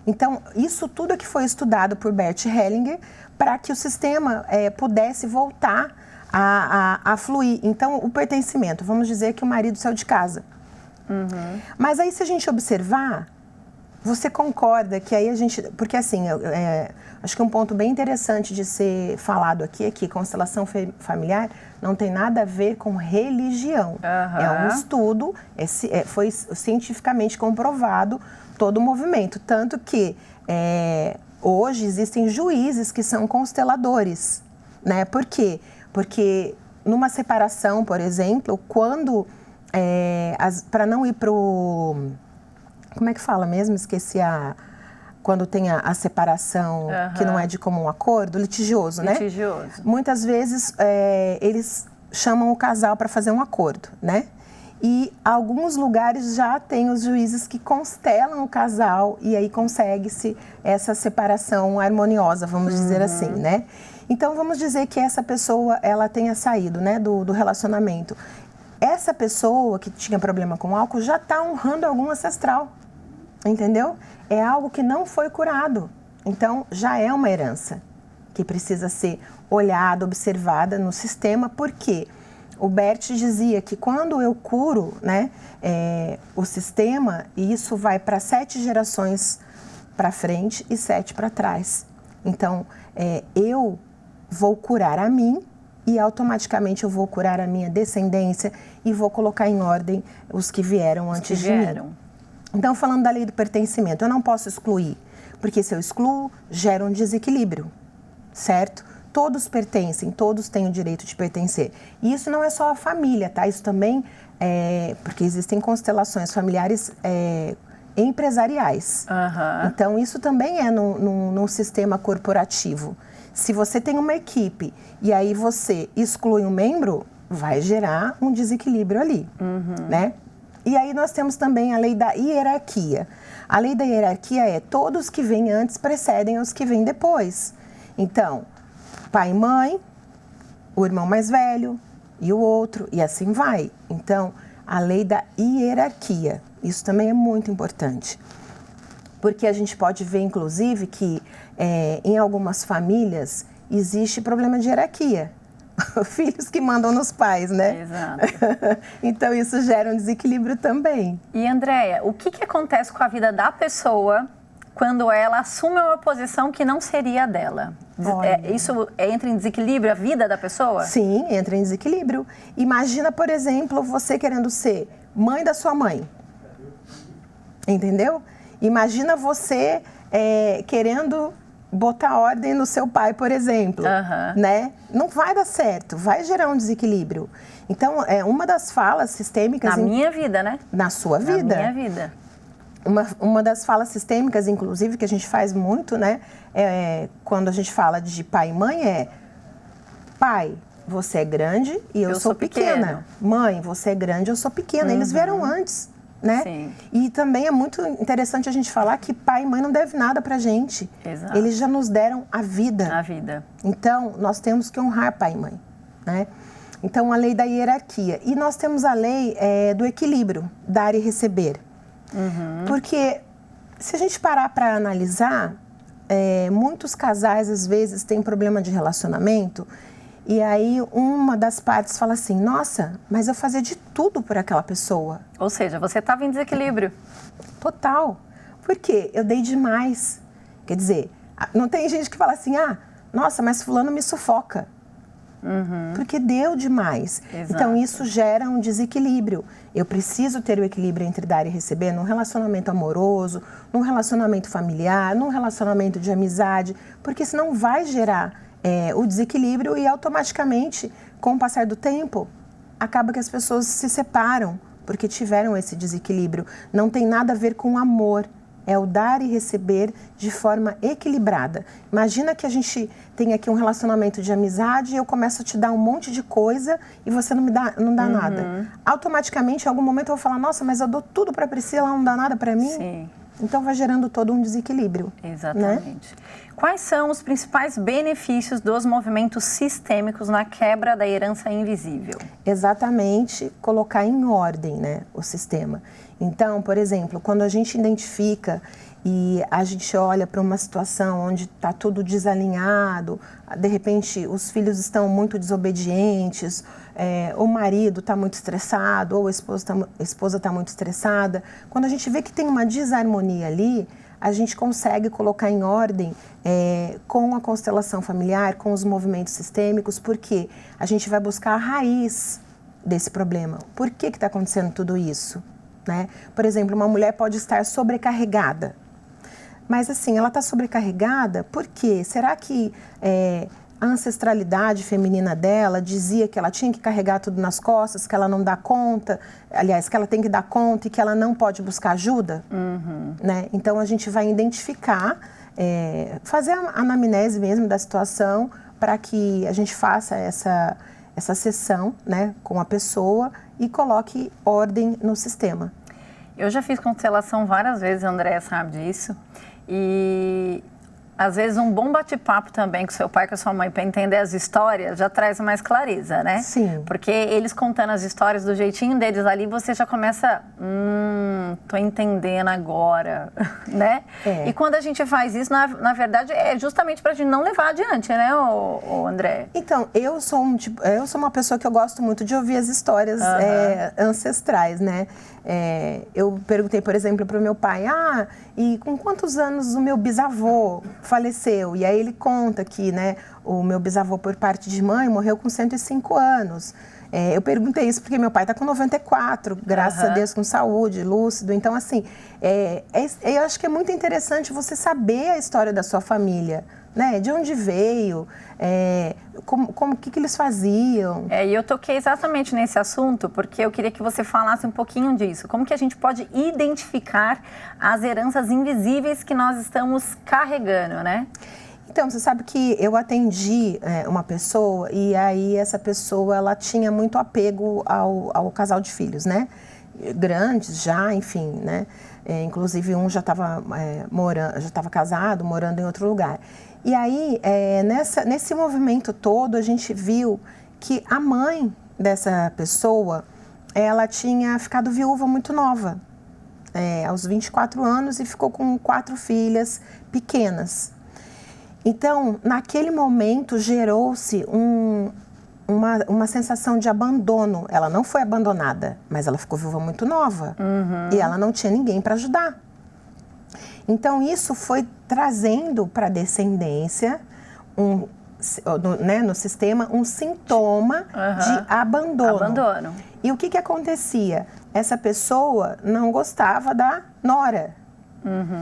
Então isso tudo é que foi estudado por Bert Hellinger para que o sistema pudesse voltar a fluir. Então o pertencimento, vamos dizer que o marido saiu de casa. Mas aí, se a gente observar, você concorda que aí a gente... Porque assim, acho que um ponto bem interessante de ser falado aqui é que constelação familiar não tem nada a ver com religião. É um estudo, foi cientificamente comprovado todo o movimento. Tanto que hoje existem juízes que são consteladores, né? Por quê? Porque numa separação, por exemplo, quando... para não ir pro... Como é que fala mesmo? Esqueci quando tem a separação que não é de comum acordo, litigioso, né? Litigioso. Muitas vezes eles chamam o casal para fazer um acordo, né? E alguns lugares já tem os juízes que constelam o casal e aí consegue-se essa separação harmoniosa, vamos dizer assim, né? Então, vamos dizer que essa pessoa, ela tenha saído, né, do relacionamento. Essa pessoa que tinha problema com álcool já está honrando algum ancestral, entendeu? É algo que não foi curado. Então, já é uma herança que precisa ser olhada, observada no sistema. Por quê? O Bert dizia que quando eu curo, né, o sistema, isso vai para 7 gerações para frente e 7 para trás. Então, eu vou curar a mim e automaticamente eu vou curar a minha descendência e vou colocar em ordem os que vieram antes de mim. Então, falando da lei do pertencimento, eu não posso excluir, porque se eu excluo, gera um desequilíbrio, certo? Todos pertencem, todos têm o direito de pertencer. E isso não é só a família, tá? Isso também porque existem constelações familiares empresariais. Então, isso também é num sistema corporativo. Se você tem uma equipe e aí você exclui um membro, vai gerar um desequilíbrio ali, né? E aí nós temos também a lei da hierarquia. A lei da hierarquia é todos que vêm antes precedem os que vêm depois. Então, pai e mãe, o irmão mais velho e o outro, e assim vai. Então, a lei da hierarquia, isso também é muito importante. Porque a gente pode ver, inclusive, que em algumas famílias existe problema de hierarquia. Filhos que mandam nos pais, né? Exato. Então, isso gera um desequilíbrio também. E, Andréia, o que acontece com a vida da pessoa quando ela assume uma posição que não seria a dela? Isso entra em desequilíbrio a vida da pessoa? Sim, entra em desequilíbrio. Imagina, por exemplo, você querendo ser mãe da sua mãe. Entendeu? Imagina você querendo botar ordem no seu pai, por exemplo, né? Não vai dar certo, vai gerar um desequilíbrio. Então, uma das falas sistêmicas... Na minha vida, né? Na sua vida. Na minha vida. Uma das falas sistêmicas, inclusive, que a gente faz muito, né? Quando a gente fala de pai e mãe, pai, você é grande e eu sou pequena. Mãe, você é grande, eu sou pequena. Eles vieram antes, né? Sim. E também é muito interessante a gente falar que pai e mãe não devem nada pra gente. Exato. Eles já nos deram a vida. A vida. Então, nós temos que honrar pai e mãe, né? Então, a lei da hierarquia. E nós temos a lei do equilíbrio, dar e receber. Porque se a gente parar para analisar, muitos casais às vezes têm problema de relacionamento e aí uma das partes fala assim, nossa, mas eu fazia de tudo por aquela pessoa. Ou seja, você estava em desequilíbrio. Total. Por quê? Eu dei demais. Quer dizer, não tem gente que fala assim, nossa, mas fulano me sufoca. Porque deu demais. Exato. Então, isso gera um desequilíbrio. Eu preciso ter o equilíbrio entre dar e receber num relacionamento amoroso, num relacionamento familiar, num relacionamento de amizade, porque senão vai gerar o desequilíbrio e automaticamente, com o passar do tempo, acaba que as pessoas se separam porque tiveram esse desequilíbrio. Não tem nada a ver com amor. É o dar e receber de forma equilibrada. Imagina que a gente tem aqui um relacionamento de amizade e eu começo a te dar um monte de coisa e você não dá nada. Automaticamente, em algum momento eu vou falar, nossa, mas eu dou tudo para a Priscila, ela não dá nada para mim? Sim. Então vai gerando todo um desequilíbrio. Exatamente. Né? Quais são os principais benefícios dos movimentos sistêmicos na quebra da herança invisível? Exatamente, colocar em ordem, né, o sistema. Então, por exemplo, quando a gente identifica e a gente olha para uma situação onde está tudo desalinhado, de repente os filhos estão muito desobedientes, o marido está muito estressado, ou a esposa está muito estressada. Quando a gente vê que tem uma desarmonia ali, a gente consegue colocar em ordem com a constelação familiar, com os movimentos sistêmicos, porque a gente vai buscar a raiz desse problema. Por que está acontecendo tudo isso? Né? Por exemplo, uma mulher pode estar sobrecarregada. Mas assim, ela está sobrecarregada por quê? Será que a ancestralidade feminina dela dizia que ela tinha que carregar tudo nas costas, que ela não dá conta, aliás, que ela tem que dar conta e que ela não pode buscar ajuda? Né? Então, a gente vai identificar, fazer a anamnese mesmo da situação para que a gente faça essa sessão, né, com a pessoa e coloque ordem no sistema. Eu já fiz constelação várias vezes, a Andréia sabe disso, e Às vezes um bom bate-papo também com seu pai, com a sua mãe, para entender as histórias, já traz mais clareza, né? Sim. Porque eles contando as histórias do jeitinho deles ali, você já começa, tô entendendo agora, né? É. E quando a gente faz isso, na verdade, é justamente para a gente não levar adiante, né, o André? Então, eu sou uma pessoa que eu gosto muito de ouvir as histórias ancestrais, né? Eu perguntei, por exemplo, para o meu pai, e com quantos anos o meu bisavô faleceu? E aí ele conta que, né, o meu bisavô por parte de mãe morreu com 105 anos. Eu perguntei isso porque meu pai está com 94, graças a Deus, com saúde, lúcido. Então, assim, eu acho que é muito interessante você saber a história da sua família, né? De onde veio, o que eles faziam. E eu toquei exatamente nesse assunto porque eu queria que você falasse um pouquinho disso. Como que a gente pode identificar as heranças invisíveis que nós estamos carregando, né? Então, você sabe que eu atendi uma pessoa e aí essa pessoa, ela tinha muito apego ao casal de filhos, né? Grandes já, enfim, né? Inclusive um já estava casado, morando em outro lugar. E aí, nesse movimento todo, a gente viu que a mãe dessa pessoa, ela tinha ficado viúva muito nova, aos 24 anos, e ficou com 4 filhas pequenas. Então, naquele momento, gerou-se uma sensação de abandono. Ela não foi abandonada, mas ela ficou viúva muito nova. E ela não tinha ninguém para ajudar. Então, isso foi trazendo para a descendência, no sistema, um sintoma de abandono. E o que acontecia? Essa pessoa não gostava da nora.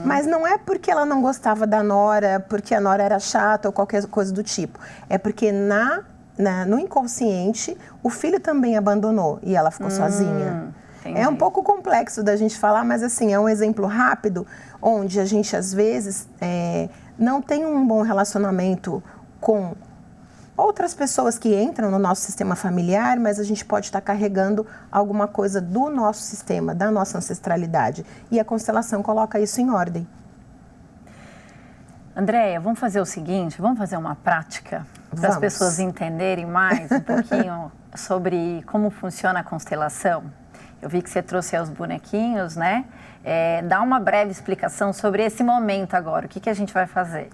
Mas não é porque ela não gostava da nora, porque a nora era chata ou qualquer coisa do tipo. É porque no inconsciente, o filho também abandonou e ela ficou sozinha. Entendi. É um pouco complexo da gente falar, mas assim, é um exemplo rápido onde a gente, às vezes, não tem um bom relacionamento com outras pessoas que entram no nosso sistema familiar, mas a gente pode estar carregando alguma coisa do nosso sistema, da nossa ancestralidade. E a constelação coloca isso em ordem. Andréia, vamos fazer o seguinte, vamos fazer uma prática para as pessoas entenderem mais um pouquinho sobre como funciona a constelação. Eu vi que você trouxe aí os bonequinhos, né? Dá uma breve explicação sobre esse momento agora. O que a gente vai fazer?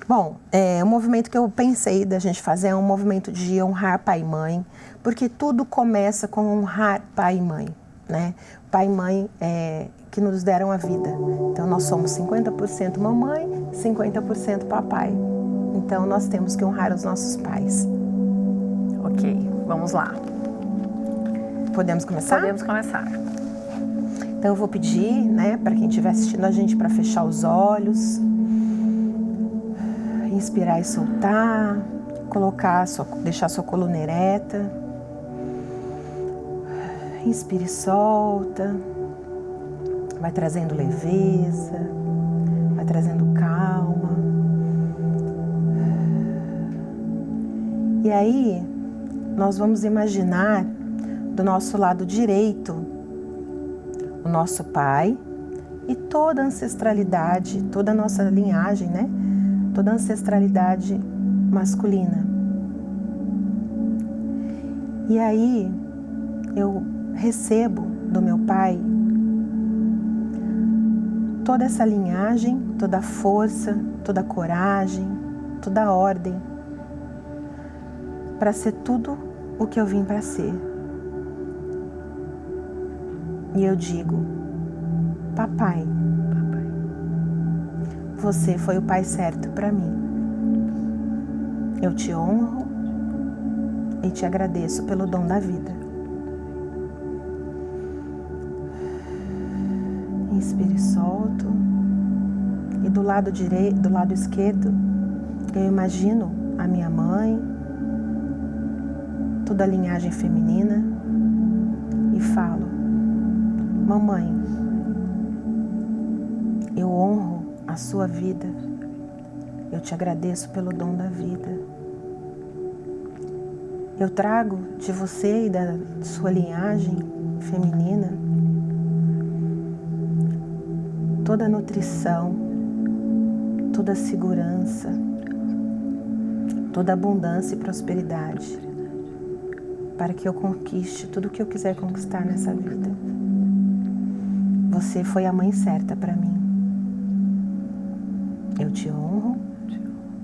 Bom, o movimento que eu pensei da gente fazer é um movimento de honrar pai e mãe, porque tudo começa com honrar pai e mãe, né? Pai e mãe que nos deram a vida. Então, nós somos 50% mamãe, 50% papai. Então, nós temos que honrar os nossos pais. Ok, vamos lá. Podemos começar? Podemos começar. Então, eu vou pedir, né, para quem estiver assistindo a gente para fechar os olhos. Inspirar e soltar, deixar sua coluna ereta. Inspira e solta. Vai trazendo leveza, vai trazendo calma. E aí, nós vamos imaginar do nosso lado direito o nosso pai e toda a ancestralidade, toda a nossa linhagem, né? Toda a ancestralidade masculina. E aí eu recebo do meu pai toda essa linhagem, toda a força, toda a coragem, toda a ordem para ser tudo o que eu vim para ser. E eu digo, papai, você foi o pai certo para mim. Eu te honro e te agradeço pelo dom da vida. Inspire e solto. E do lado direito, do lado esquerdo, eu imagino a minha mãe, toda a linhagem feminina, e falo, mamãe, eu honro a sua vida, eu te agradeço pelo dom da vida. Eu trago de você e da sua linhagem feminina toda a nutrição, toda segurança, toda abundância e prosperidade, para que eu conquiste tudo o que eu quiser conquistar nessa vida. Você foi a mãe certa para mim. Eu te honro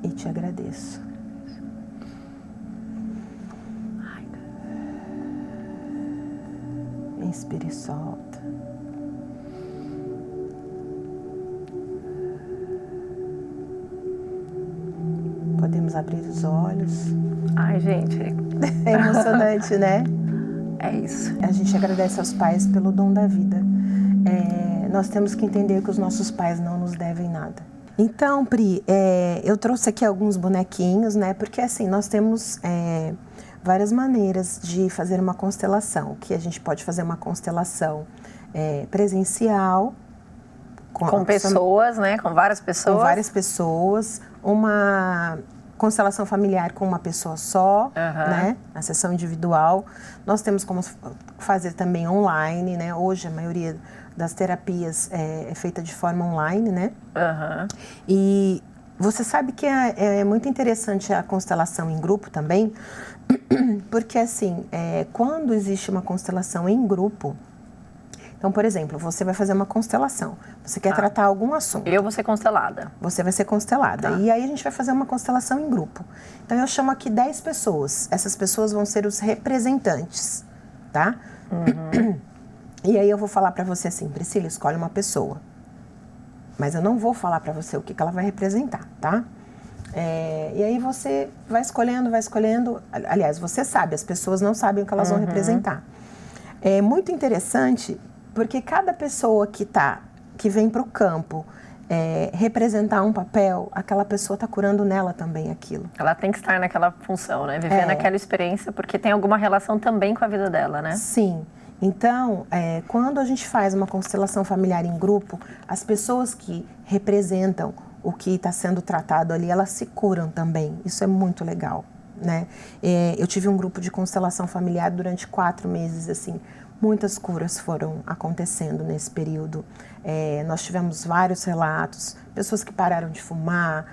e te agradeço. Inspira e solta. Podemos abrir os olhos. Ai, gente. É emocionante, né? É isso. A gente agradece aos pais pelo dom da vida. Nós temos que entender que os nossos pais não nos devem nada. Então, Pri, eu trouxe aqui alguns bonequinhos, né? Porque assim, nós temos várias maneiras de fazer uma constelação. Que a gente pode fazer uma constelação presencial. Com pessoas, né? Com várias pessoas. Com várias pessoas. Uma constelação familiar com uma pessoa só, né? A sessão individual. Nós temos como fazer também online, né? Hoje a maioria das terapias é feita de forma online, né? E você sabe que é muito interessante a constelação em grupo também, porque assim, quando existe uma constelação em grupo, então, por exemplo, você vai fazer uma constelação, você quer tratar algum assunto. Eu vou ser constelada. Você vai ser constelada. E aí a gente vai fazer uma constelação em grupo. Então, eu chamo aqui 10 pessoas. Essas pessoas vão ser os representantes, tá? E aí eu vou falar pra você assim, Priscila, escolhe uma pessoa. Mas eu não vou falar pra você o que ela vai representar, tá? E aí você vai escolhendo. Aliás, você sabe, as pessoas não sabem o que elas vão representar. É muito interessante, porque cada pessoa que vem para o campo representar um papel, aquela pessoa está curando nela também aquilo. Ela tem que estar naquela função, né? Viver naquela experiência, porque tem alguma relação também com a vida dela, né? Sim. Então, quando a gente faz uma constelação familiar em grupo, as pessoas que representam o que está sendo tratado ali, elas se curam também. Isso é muito legal, né? Eu tive um grupo de constelação familiar durante 4 meses, assim. Muitas curas foram acontecendo nesse período. Nós tivemos vários relatos, pessoas que pararam de fumar,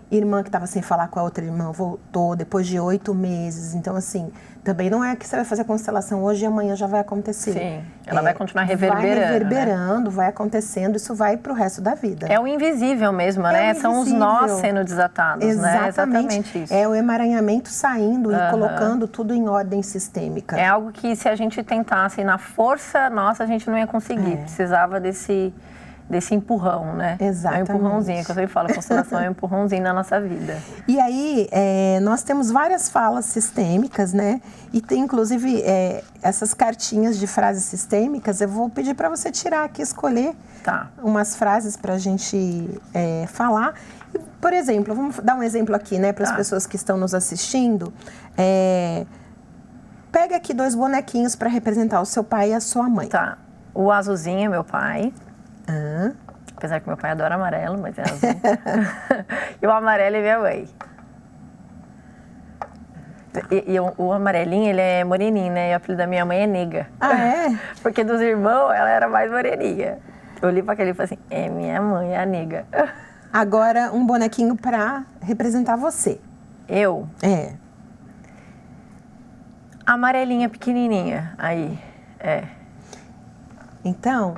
irmã que estava sem falar com a outra irmã voltou depois de 8 meses. Então, assim, também não é que você vai fazer a constelação hoje e amanhã já vai acontecer. Sim, ela vai continuar reverberando. Vai reverberando, né? Vai acontecendo, isso vai para o resto da vida. É o invisível mesmo, né? São os nós sendo desatados, né? Exatamente isso. É o emaranhamento saindo e colocando tudo em ordem sistêmica. É algo que se a gente tentasse na força nossa, a gente não ia conseguir. Precisava desse empurrão, né? Exatamente. É um empurrãozinho, que eu sempre falo, a constelação é um empurrãozinho na nossa vida. E aí, nós temos várias falas sistêmicas, né? E tem, inclusive, essas cartinhas de frases sistêmicas. Eu vou pedir para você tirar aqui, escolher umas frases para a gente falar. E, por exemplo, vamos dar um exemplo aqui, né? Para as pessoas que estão nos assistindo. Pega aqui 2 bonequinhos para representar o seu pai e a sua mãe. Tá. O azulzinho é meu pai. Apesar que meu pai adora amarelo, mas é azul. E o amarelo é minha mãe. E o amarelinho, ele é moreninho, né? E o apelido da minha mãe é Nega. Ah, é? Porque dos irmãos, ela era mais moreninha. Eu olhei para aquele e falei assim, é minha mãe, é a Nega. Agora, um bonequinho para representar você. Eu? A amarelinha pequenininha, aí, Então,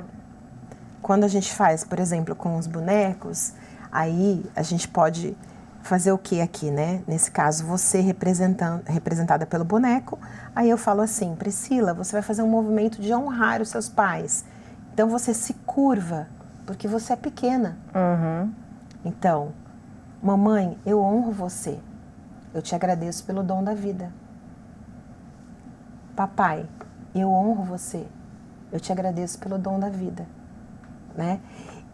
quando a gente faz, por exemplo, com os bonecos, aí a gente pode fazer o que aqui, né? Nesse caso, você representada pelo boneco, aí eu falo assim, Priscila, você vai fazer um movimento de honrar os seus pais. Então, você se curva, porque você é pequena. Então, mamãe, eu honro você. Eu te agradeço pelo dom da vida. Papai, eu honro você. Eu te agradeço pelo dom da vida. Né?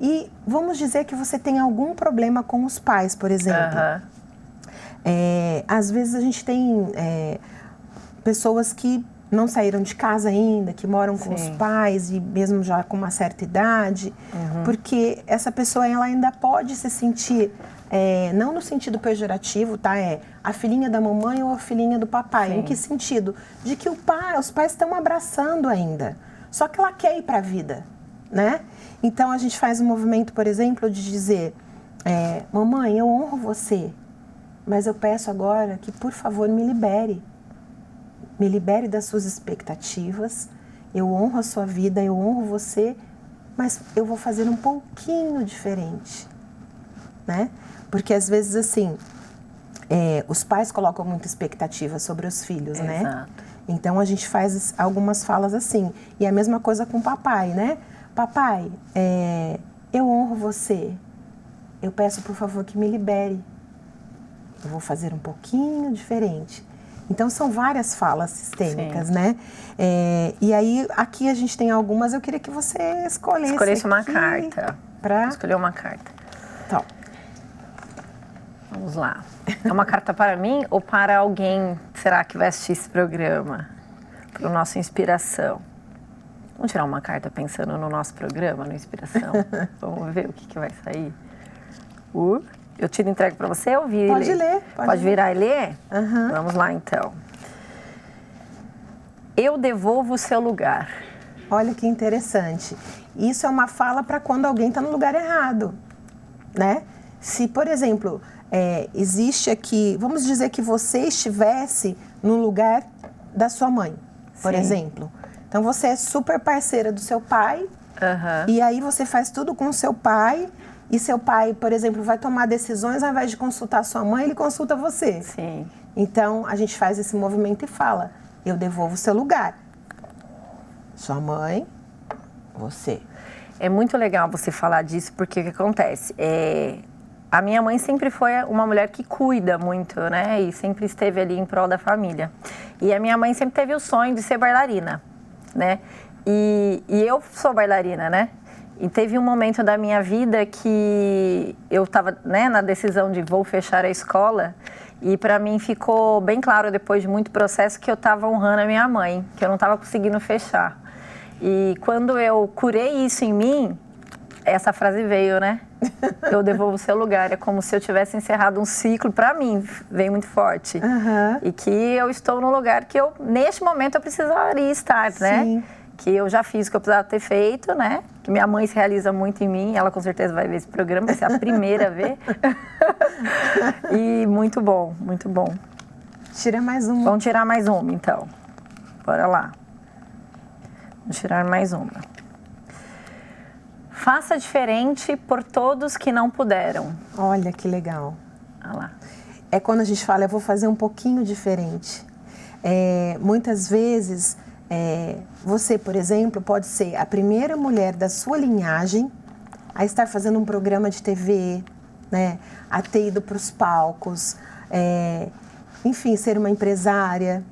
E vamos dizer que você tem algum problema com os pais, por exemplo. Às vezes a gente tem pessoas que não saíram de casa ainda, que moram com os pais e mesmo já com uma certa idade, porque essa pessoa ela ainda pode se sentir, não no sentido pejorativo, tá? A filhinha da mamãe ou a filhinha do papai. Em que sentido? De que os pais estão abraçando ainda. Só que ela quer ir para a vida, né? Então, a gente faz um movimento, por exemplo, de dizer, mamãe, eu honro você, mas eu peço agora que, por favor, me libere. Me libere das suas expectativas. Eu honro a sua vida, eu honro você, mas eu vou fazer um pouquinho diferente, né? Porque às vezes, assim, os pais colocam muita expectativa sobre os filhos, né? Exato. Então a gente faz algumas falas assim. E a mesma coisa com o papai, né? Papai, eu honro você. Eu peço, por favor, que me libere. Eu vou fazer um pouquinho diferente. Então, são várias falas sistêmicas, Sim. né? E aí, aqui a gente tem algumas. Eu queria que você escolhesse uma carta. Escolher uma carta. Então. Vamos lá. É uma carta para mim ou para alguém, será, que vai assistir esse programa? Para o nosso Inspiração. Vamos tirar uma carta pensando no nosso programa, no Inspiração? Vamos ver o que vai sair. Eu tiro e entrego para você ou vir? Pode ler. Pode virar e ler? Uhum. Vamos lá, então. Eu devolvo o seu lugar. Olha que interessante. Isso é uma fala para quando alguém está no lugar errado, né? Se, por exemplo, existe aqui... Vamos dizer que você estivesse no lugar da sua mãe, por exemplo. Então, você é super parceira do seu pai, e aí você faz tudo com o seu pai, e seu pai, por exemplo, vai tomar decisões, ao invés de consultar sua mãe, ele consulta você. Sim. Então, a gente faz esse movimento e fala, eu devolvo o seu lugar. Sua mãe, você. É muito legal você falar disso, porque o que acontece? A minha mãe sempre foi uma mulher que cuida muito, né? E sempre esteve ali em prol da família. E a minha mãe sempre teve o sonho de ser bailarina, né? E eu sou bailarina, né? E teve um momento da minha vida que eu estava, né, na decisão de vou fechar a escola. E para mim ficou bem claro, depois de muito processo, que eu estava honrando a minha mãe, que eu não estava conseguindo fechar. E quando eu curei isso em mim, essa frase veio, né? Eu devolvo o seu lugar. É como se eu tivesse encerrado um ciclo, para mim, veio muito forte. E que eu estou no lugar que neste momento, eu precisaria estar, né? Sim. Que eu já fiz o que eu precisava ter feito, né? Que minha mãe se realiza muito em mim. Ela com certeza vai ver esse programa, vai ser a primeira a ver. E muito bom, muito bom. Tira mais uma. Vamos tirar mais uma, então. Bora lá. Vamos tirar mais uma. Faça diferente por todos que não puderam. Olha que legal. Olha lá. É quando a gente fala, eu vou fazer um pouquinho diferente. Muitas vezes, você, por exemplo, pode ser a primeira mulher da sua linhagem a estar fazendo um programa de TV, né? A ter ido para os palcos, enfim, ser uma empresária.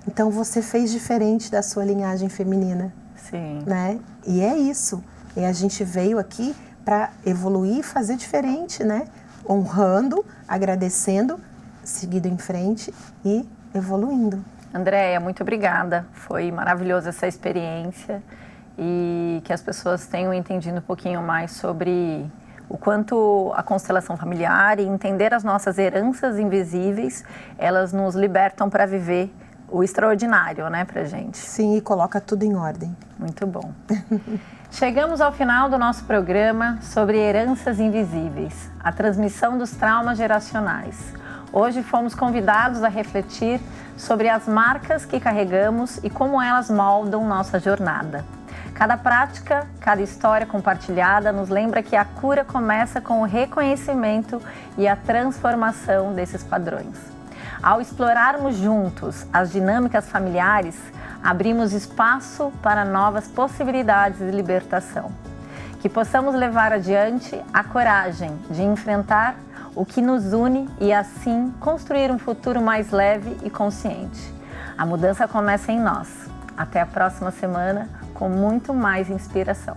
Então, você fez diferente da sua linhagem feminina. Sim. Né? E é isso. E a gente veio aqui para evoluir e fazer diferente, né? Honrando, agradecendo, seguindo em frente e evoluindo. Andréia, muito obrigada. Foi maravilhosa essa experiência e que as pessoas tenham entendido um pouquinho mais sobre o quanto a constelação familiar e entender as nossas heranças invisíveis, elas nos libertam para viver o extraordinário, né, pra gente. Sim, e coloca tudo em ordem. Muito bom. Chegamos ao final do nosso programa sobre heranças invisíveis, a transmissão dos traumas geracionais. Hoje fomos convidados a refletir sobre as marcas que carregamos e como elas moldam nossa jornada. Cada prática, cada história compartilhada nos lembra que a cura começa com o reconhecimento e a transformação desses padrões. Ao explorarmos juntos as dinâmicas familiares, abrimos espaço para novas possibilidades de libertação. Que possamos levar adiante a coragem de enfrentar o que nos une e assim construir um futuro mais leve e consciente. A mudança começa em nós. Até a próxima semana com muito mais inspiração.